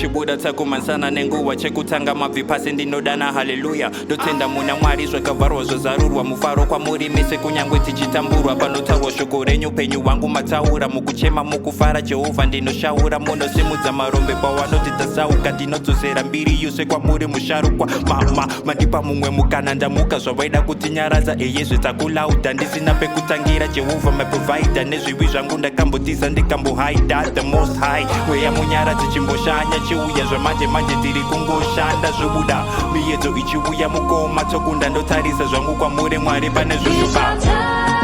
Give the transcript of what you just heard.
chibuda takumansana nenguwa chekutanga mabvi pasi ndinodana haleluya ndotenda muna Mwari zvakavharwa zvozarurwa mufaro kwamuri mise kunyangwe tichitamburwa panotaurwa shoko renyu penyu wangu mataura mukuchema mukufara Jehovha ndinoshaura munosimudza marombe pawanoti tasauka ndinodzosera mbiri yose kwamuri musharukwa mandipa mumwe mukana ndamuka zvavaida kutinyaradza eyezve takulauda ndisina pekutangira Jehovha my provider nezviwi zvangu ndakambotiza ndikambohaida the most high mweya munyaradzi chimboshanya chiuya zvamanje manje tiri kungoshanda zvobuda miedzo ichiuya mukoma tsokunda ndotarisa zvangu kwamuri Mwari pane zvoshupa